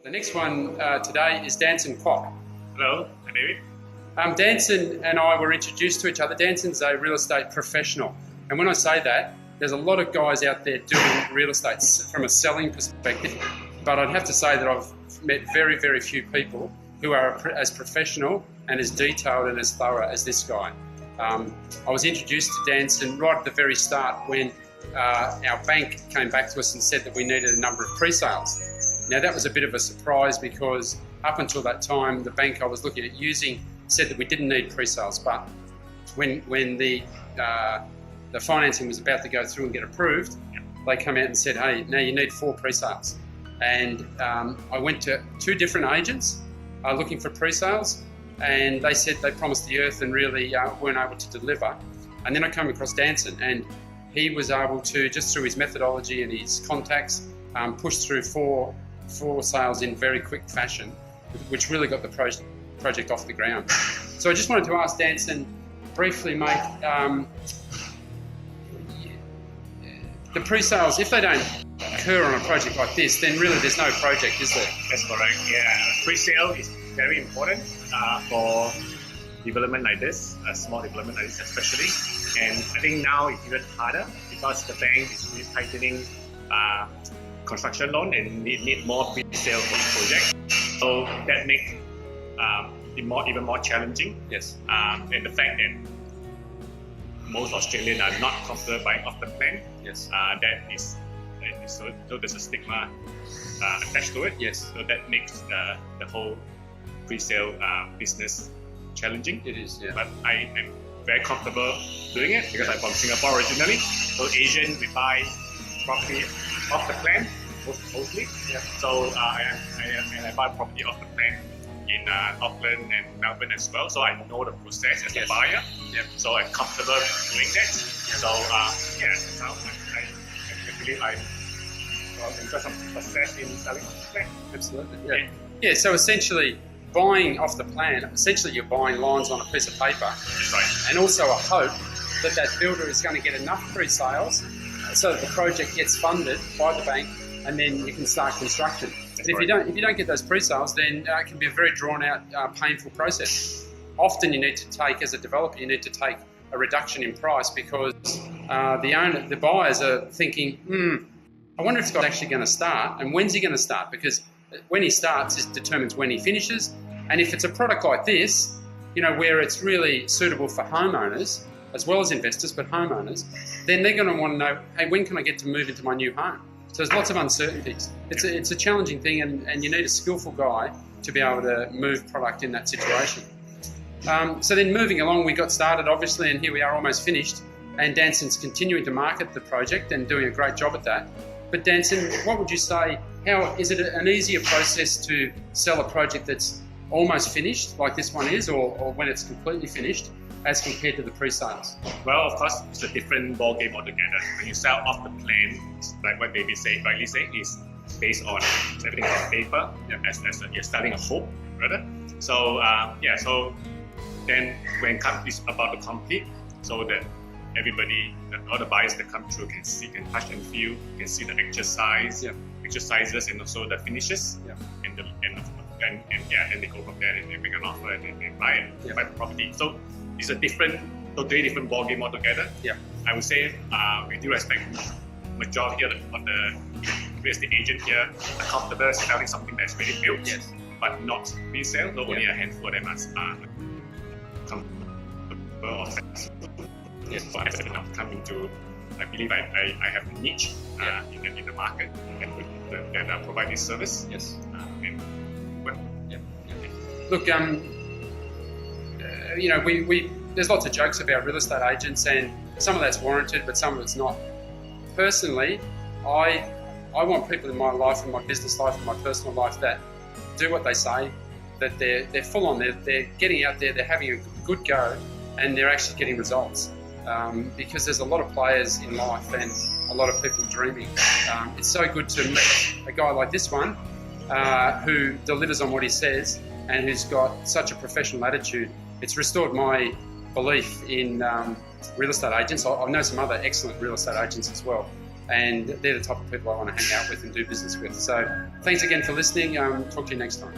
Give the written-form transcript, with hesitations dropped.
The next one today is Danson Kwok. Hello, I'm David. Danson and I were introduced to each other. Danson's a real estate professional. And when I say that, there's a lot of guys out there doing real estate from a selling perspective. But I'd have to say that I've met very, very few people who are as professional and as detailed and as thorough as this guy. I was introduced to Danson right at the very start when our bank came back to us and said that we needed a number of pre-sales. Now that was a bit of a surprise because up until that time, the bank I was looking at using said that we didn't need pre-sales, but when the financing was about to go through and get approved, they come out and said, hey, now you need 4 pre-sales. And I went to 2 different agents looking for pre-sales, and they said they promised the earth and really weren't able to deliver. And then I came across Danson, and he was able to, just through his methodology and his contacts, push through 4 sales in very quick fashion, which really got the project off the ground. So I just wanted to ask Danson briefly, mate, the pre-sales, if they don't occur on a project like this, then really there's no project, is there? That's correct. Yeah, pre-sale is very important for development like this, a small development like this especially. And I think now it's even harder because the bank is really tightening construction loan and need more pre-sale for the project. So that makes it even more challenging. Yes. And the fact that most Australians are not comfortable buying off the plan. Yes. That is so there's a stigma attached to it. Yes. So that makes the whole pre-sale business challenging. It is, yeah. But I am very comfortable doing it because I'm from Singapore originally. So Asian, we buy property off the plan mostly. Yeah. So I buy property off the plan in Auckland and Melbourne as well. So I know the process as a buyer. Yeah. So I'm comfortable doing that. Yeah. So now I believe I enjoy some success in selling off the plan. Absolutely. Yeah. Yeah. So essentially, buying off the plan, essentially you're buying lines on a piece of paper. That's right. And also a hope that that builder is going to get enough pre-sales so that the project gets funded by the bank, and then you can start construction. But if you don't get those pre-sales, then it can be a very drawn-out, painful process. Often you need to take, as a developer, you need to take a reduction in price because the buyers are thinking, I wonder if this guy's actually going to start, and when's he going to start? Because when he starts, it determines when he finishes. And if it's a product like this, where it's really suitable for homeowners, as well as investors, but homeowners, then they're going to want to know, hey, when can I get to move into my new home? So there's lots of uncertainties. It's a challenging thing, and you need a skillful guy to be able to move product in that situation. So then moving along, we got started, obviously, and here we are almost finished. And Danson's continuing to market the project and doing a great job at that. But Danson, what would you say, how is it an easier process to sell a project that's almost finished, like this one is, or when it's completely finished, as compared to the pre-sales? Well, of course, it's a different ballgame altogether. When you sell off the plan, like what David rightly say, is based on everything on paper, as you're selling a hope, rather. So, so then when it's about to complete, so that everybody, all the buyers that come through can see, can touch and feel, can see the actual size, actual sizes, and also the finishes, and they go from there and they make an offer and they buy it, buy the property. So it's a totally different ballgame altogether. Yeah, I would say we do expect majority of the real estate agent here are comfortable selling something that's already built, but not resale. So only a handful of them are comfortable or successful. So I'm coming to, I believe I have a niche in the market that provide this service. Yes. Look, there's lots of jokes about real estate agents, and some of that's warranted, but some of it's not. Personally, I want people in my life, in my business life, in my personal life, that do what they say, that they're full on, they're getting out there, they're having a good go, and they're actually getting results. Because there's a lot of players in life and a lot of people dreaming. It's so good to meet a guy like this one who delivers on what he says and who's got such a professional attitude. It's restored my belief in real estate agents. I know some other excellent real estate agents as well. and they're the type of people I want to hang out with and do business with. So thanks again for listening. Talk to you next time.